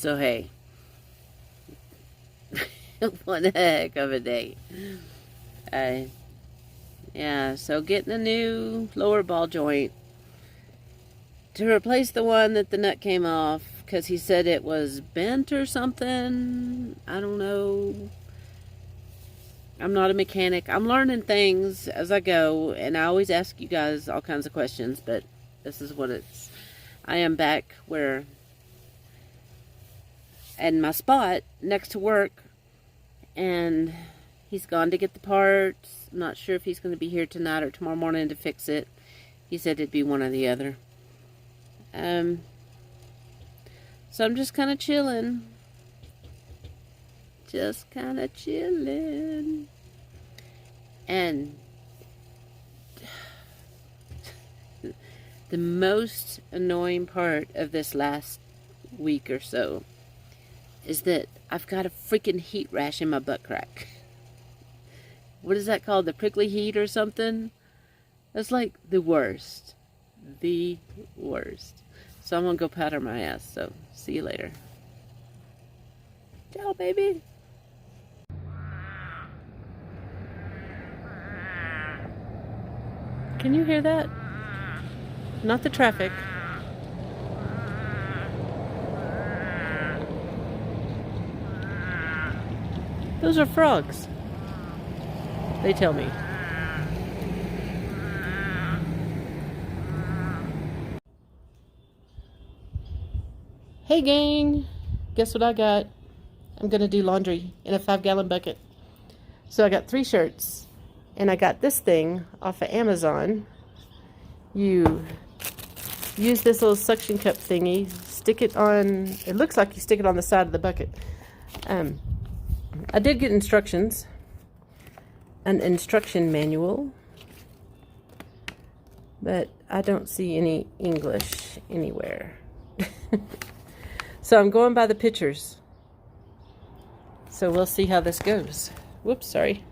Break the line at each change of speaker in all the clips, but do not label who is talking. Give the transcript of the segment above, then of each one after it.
So hey, what a heck of a day. Yeah, so getting a new lower ball joint to replace the one that the nut came off, because he said it was bent or something. I don't know. I'm not a mechanic. I'm learning things as I go, and I always ask you guys all kinds of questions, but this is what it's... I am back where... in my spot next to work, and he's gone to get the parts. I'm not sure if he's going to be here tonight or tomorrow morning to fix it. He said it'd be one or the other. So I'm just kind of chilling. Just kind of chilling. And the most annoying part of this last week or so is that I've got a freaking heat rash in my butt crack. What is that called? The prickly heat or something? That's like the worst. The worst. So I'm gonna go powder my ass. So see you later. Ciao, baby. Can you hear that? Not the traffic. Those are frogs. They tell me. Hey gang, guess what I got? I'm gonna do laundry in a 5-gallon bucket. So I got 3 shirts, and I got this thing off of Amazon. You use this little suction cup thingy, stick it on, it looks like you stick it on the side of the bucket. I did get instructions, an instruction manual, but I don't see any English anywhere. So I'm going by the pictures. So we'll see how this goes. Whoops, sorry.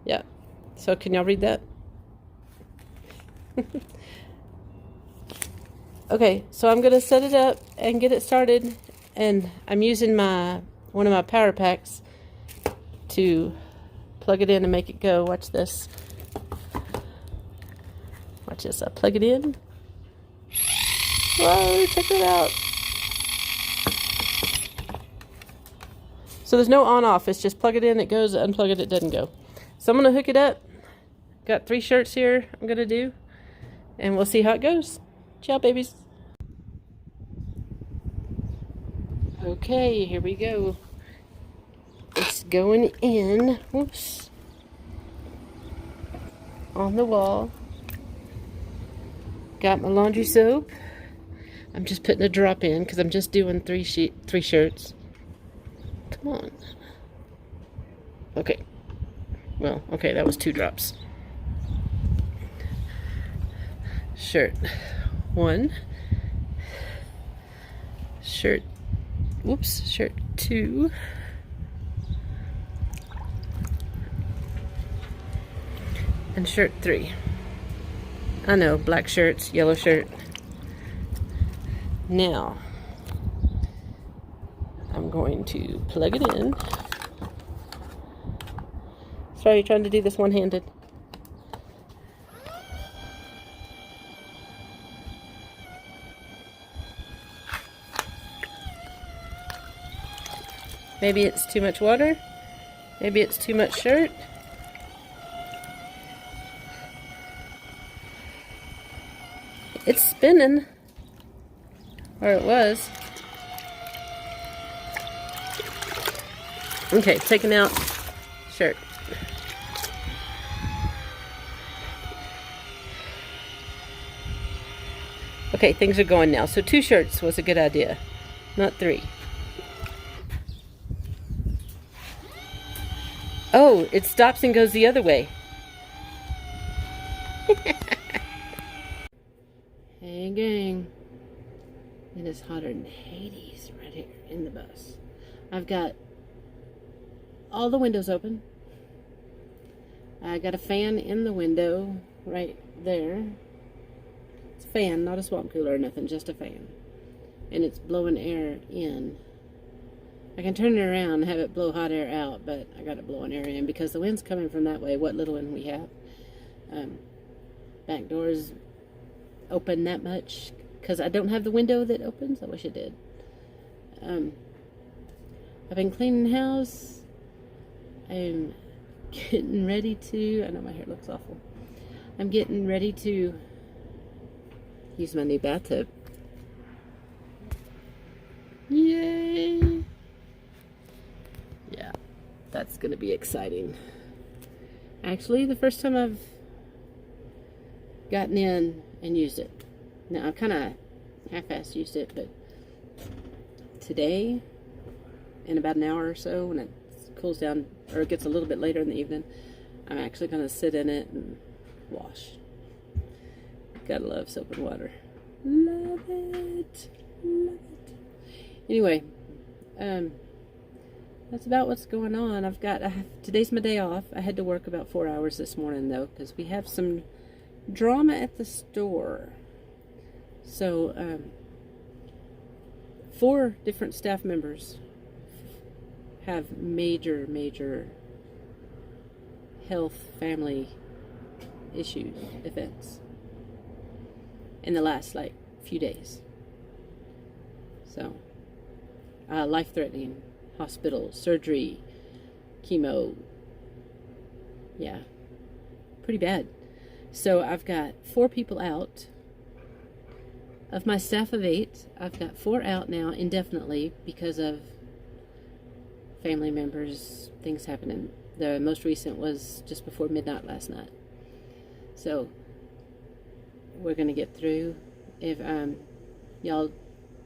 Yeah. So can y'all read that? Okay, so I'm gonna set it up and get it started, and I'm using one of my power packs to plug it in and make it go. Watch this. Watch this. I plug it in. Whoa, check it out. So there's no on off. It's just plug it in, it goes, unplug it, it doesn't go. So I'm gonna hook it up. Got 3 shirts here I'm gonna do, and we'll see how it goes. Ciao, babies. Okay, here we go. It's going in. Whoops. On the wall. Got my laundry soap. I'm just putting a drop in because I'm just doing 3 shirts. Come on. Okay. Well, okay, that was 2 drops. Shirt 1. Shirt 2. And shirt 3. I know, black shirts, yellow shirt. Now, I'm going to plug it in. Sorry, trying to do this one-handed. Maybe it's too much water. Maybe it's too much shirt. It's spinning. Or it was. Okay, taking out shirt. Okay, things are going now. So 2 shirts was a good idea, not 3. Oh, it stops and goes the other way. Hey gang, it is hotter than Hades right here in the bus. I've got all the windows open. I got a fan in the window right there. It's a fan, not a swamp cooler or nothing, just a fan. And it's blowing air in. I can turn it around and have it blow hot air out, but I got it blowing air in because the wind's coming from that way, what little wind we have. Back doors open that much because I don't have the window that opens. I wish it did. I've been cleaning the house. I'm getting ready to, I know my hair looks awful. I'm getting ready to use my new bathtub. Yay! Yeah, that's gonna be exciting. Actually, the first time I've gotten in and used it. Now, I kind of half-assed used it, but today, in about an hour or so, when it cools down, or it gets a little bit later in the evening, I'm actually going to sit in it and wash. Gotta love soap and water. Love it. Love it. Anyway, that's about what's going on. Today's my day off. I had to work about 4 hours this morning, though, because we have some drama at the store. So, 4 different staff members have major health, family issues, events in the last, few days. So, life-threatening, hospital, surgery, chemo. Yeah, pretty bad. So I've got 4 people out. Of my staff of 8, I've got 4 out now indefinitely because of family members, things happening. The most recent was just before midnight last night. So we're going to get through. If y'all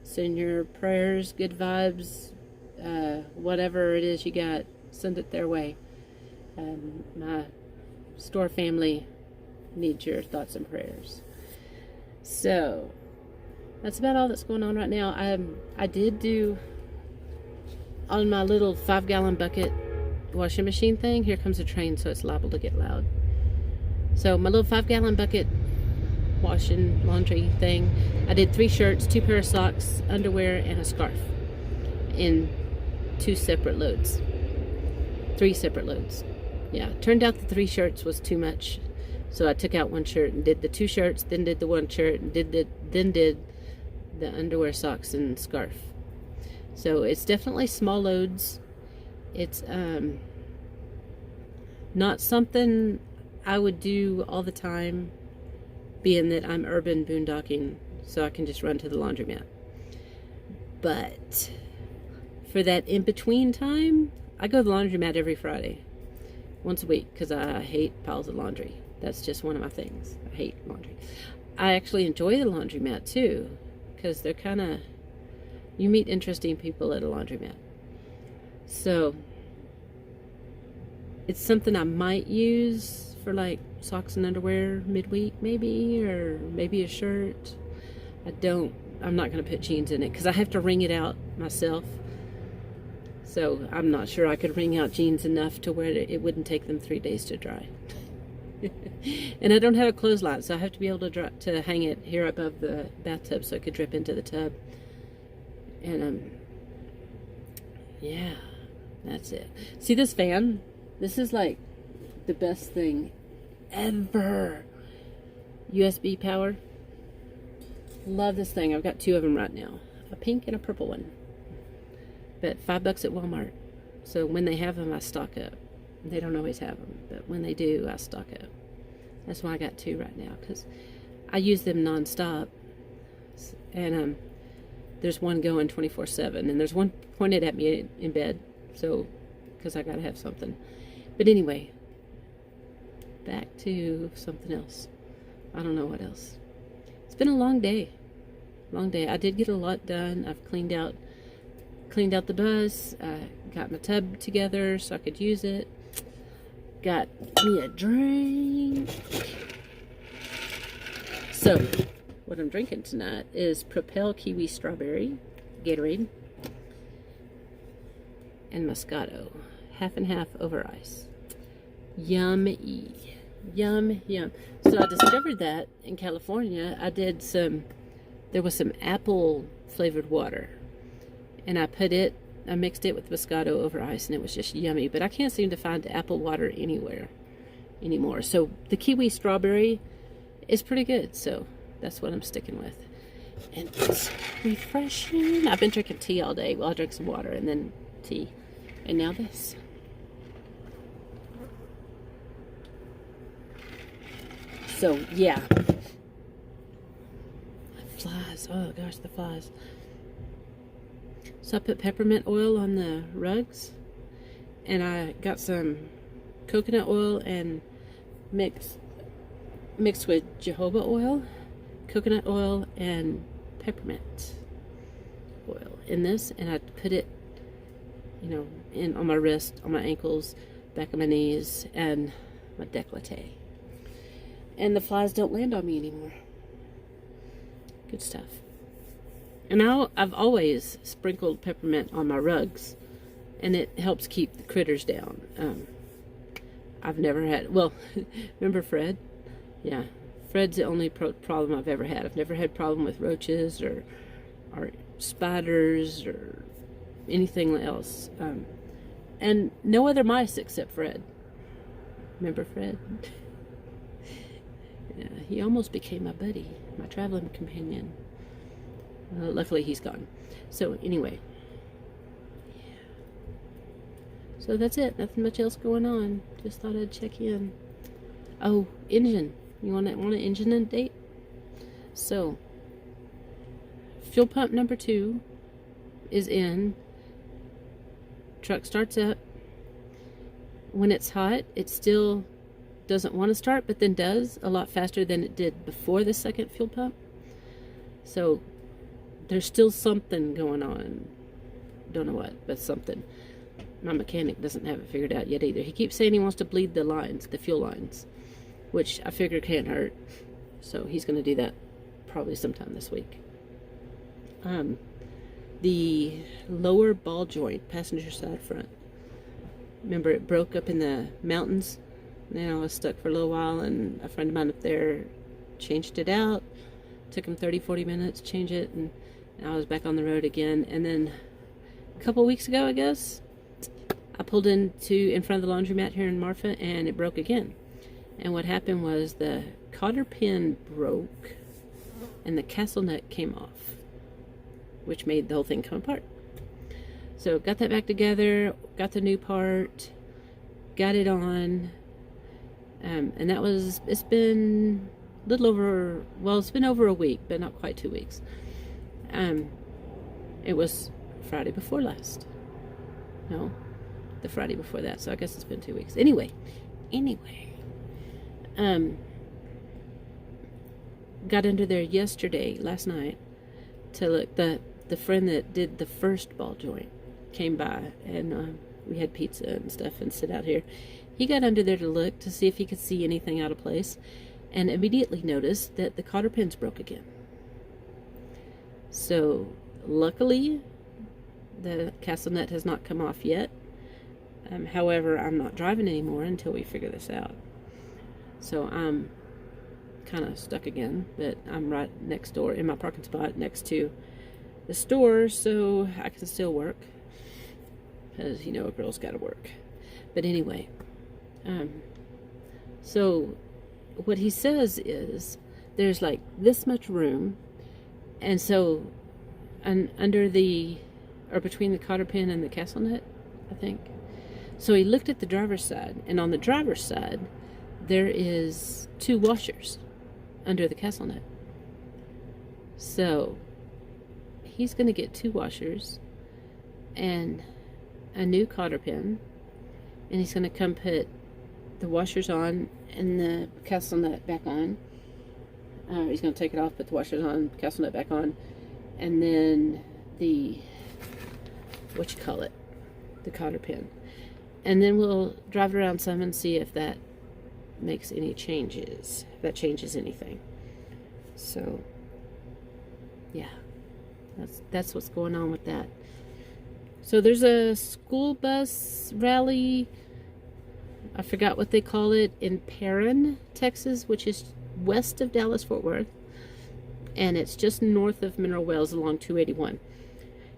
send your prayers, good vibes, whatever it is you got, send it their way. My store family needs your thoughts and prayers. So that's about all that's going on right now. I did do on my little 5-gallon bucket washing machine thing. Here comes a train, so it's liable to get loud. So my little 5-gallon bucket washing laundry thing, I did 3 shirts, 2 pair of socks, underwear, and a scarf in 2 separate loads. 3 separate loads. Yeah, turned out the 3 shirts was too much. So I took out 1 shirt and did the 2 shirts, then did the 1 shirt, and then did the underwear, socks, and scarf. So it's definitely small loads. It's not something I would do all the time, being that I'm urban boondocking, so I can just run to the laundromat. But for that in-between time, I go to the laundromat every Friday, once a week, because I hate piles of laundry. That's just one of my things. I hate laundry. I actually enjoy the laundromat too, because they're kind of, you meet interesting people at a laundromat. So it's something I might use for socks and underwear midweek maybe, or maybe a shirt. I'm not going to put jeans in it because I have to wring it out myself. So I'm not sure I could wring out jeans enough to where it wouldn't take them 3 days to dry. And I don't have a clothesline, so I have to be able to hang it here above the bathtub so it could drip into the tub. And yeah, that's it. See this fan? This is the best thing ever. USB power. Love this thing. I've got 2 of them right now, a pink and a purple one, but $5 at Walmart. So when they have them, I stock up. They don't always have them, but when they do, I stock up. That's why I got 2 right now, because I use them non-stop. And there's one going 24/7, and there's one pointed at me in bed, so because I gotta have something. But anyway, back to something else. I don't know what else. It's been a long day. Long day. I did get a lot done. I've cleaned out the bus. Got my tub together so I could use it. Got me a drink. So, what I'm drinking tonight is Propel Kiwi Strawberry Gatorade and Moscato, half and half over ice. Yummy. Yum, yum. So I discovered that in California. There was some apple flavored water, and I put it I mixed it with Moscato over ice, and it was just yummy. But I can't seem to find apple water anywhere anymore. So the kiwi strawberry is pretty good. So that's what I'm sticking with. And it's refreshing. I've been drinking tea all day. Well, I drank some water and then tea. And now this. So, yeah. Flies. Oh, gosh, the flies. So I put peppermint oil on the rugs. And I got some coconut oil and mixed with jojoba oil, coconut oil, and peppermint oil in this. And I put it, in on my wrist, on my ankles, back of my knees, and my décolleté. And the flies don't land on me anymore. Good stuff. And I've always sprinkled peppermint on my rugs, and it helps keep the critters down. I've never had, well, remember Fred? Yeah, Fred's the only problem I've ever had. I've never had problem with roaches or spiders or anything else. And no other mice except Fred. Remember Fred? Yeah, he almost became my buddy, my traveling companion. Luckily he's gone. So anyway. Yeah. So that's it. Nothing much else going on. Just thought I'd check in. Oh, engine. You want an engine update? So, fuel pump number 2 is in. Truck starts up. When it's hot, it still doesn't want to start, but then does a lot faster than it did before the second fuel pump. So there's still something going on. Don't know what, but something. My mechanic doesn't have it figured out yet either. He keeps saying he wants to bleed the lines, the fuel lines, which I figure can't hurt. So he's going to do that probably sometime this week. The lower ball joint, passenger side front. Remember, it broke up in the mountains. Then I was stuck for a little while, and a friend of mine up there changed it out. Took him 30-40 minutes to change it, and I was back on the road again. And then a couple weeks ago, I guess, I pulled in front of the laundromat here in Marfa, and it broke again. And what happened was the cotter pin broke, and the castle nut came off, which made the whole thing come apart. So got that back together, got the new part, got it on. And that was, it's been a little over, well, it's been over a week, but not quite 2 weeks. It was Friday before last. No, the Friday before that, so I guess it's been 2 weeks. Anyway, got under there last night, to look. The friend that did the first ball joint came by, and we had pizza and stuff and sit out here. He got under there to look to see if he could see anything out of place, and immediately noticed that the cotter pins broke again. So luckily the castle nut has not come off yet. However, I'm not driving anymore until we figure this out. So I'm kind of stuck again, but I'm right next door in my parking spot next to the store, so I can still work, because a girl's got to work. But anyway, so what he says is there's like this much room, and so under between the cotter pin and the castle nut, I think. So he looked at the driver's side, and on the driver's side there is 2 washers under the castle nut. So he's going to get 2 washers and a new cotter pin, and he's going to come put the washers on and the castle nut back on. He's going to take it off, put the washers on, castle nut back on, and then the cotter pin. And then we'll drive around some and see if that makes any changes, if that changes anything. So yeah, that's what's going on with that. So there's a school bus rally, I forgot what they call it, in Perrin, Texas, which is west of Dallas-Fort Worth, and it's just north of Mineral Wells along 281.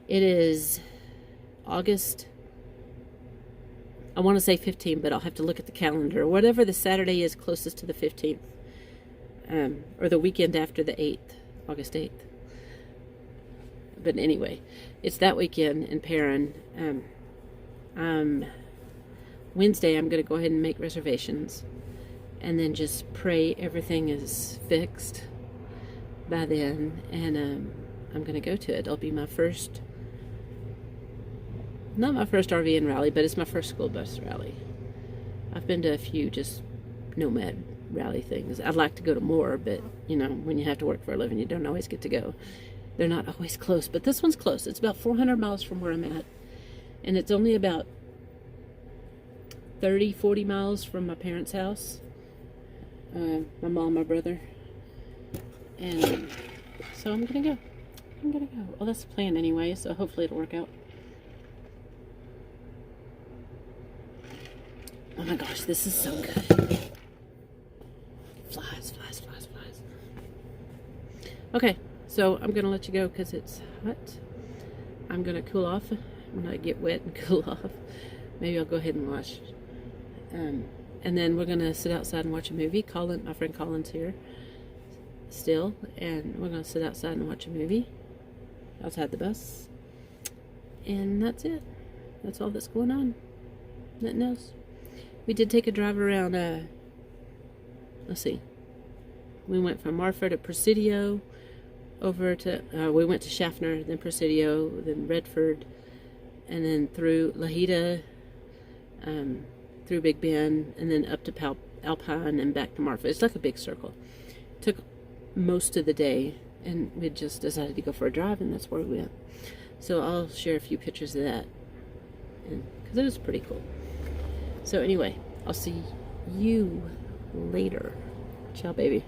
It is August, I want to say 15, but I'll have to look at the calendar. Whatever the Saturday is closest to the 15th, or the weekend after the 8th, August 8th. But anyway, it's that weekend in Perrin. Wednesday, I'm going to go ahead and make reservations, and then just pray everything is fixed by then, and I'm going to go to it. It'll be my first, not my first RVN rally, but it's my first school bus rally. I've been to a few just nomad rally things. I'd like to go to more, but you know, when you have to work for a living, you don't always get to go. They're not always close, but this one's close. It's about 400 miles from where I'm at, and it's only about 30-40 miles from my parents' house, my mom, my brother, and so I'm gonna go. Well, that's the plan anyway, so hopefully it'll work out. Oh my gosh, this is so good. Flies. Okay, so I'm gonna let you go because it's hot. I'm gonna cool off when I get wet and cool off. Maybe I'll go ahead and wash. And then we're gonna sit outside and watch a movie. My friend Colin's here still, and we're gonna sit outside and watch a movie outside the bus. And that's it. That's all that's going on. Nothing else. We did take a drive around, let's see. We went from Marfa to Presidio, over to, we went to Schaffner, then Presidio, then Redford, and then through Lahita, through Big Bend, and then up to Alpine and back to Marfa. It's like a big circle. Took most of the day, and we just decided to go for a drive, and that's where we went. So I'll share a few pictures of that, because it was pretty cool. So anyway, I'll see you later. Ciao, baby.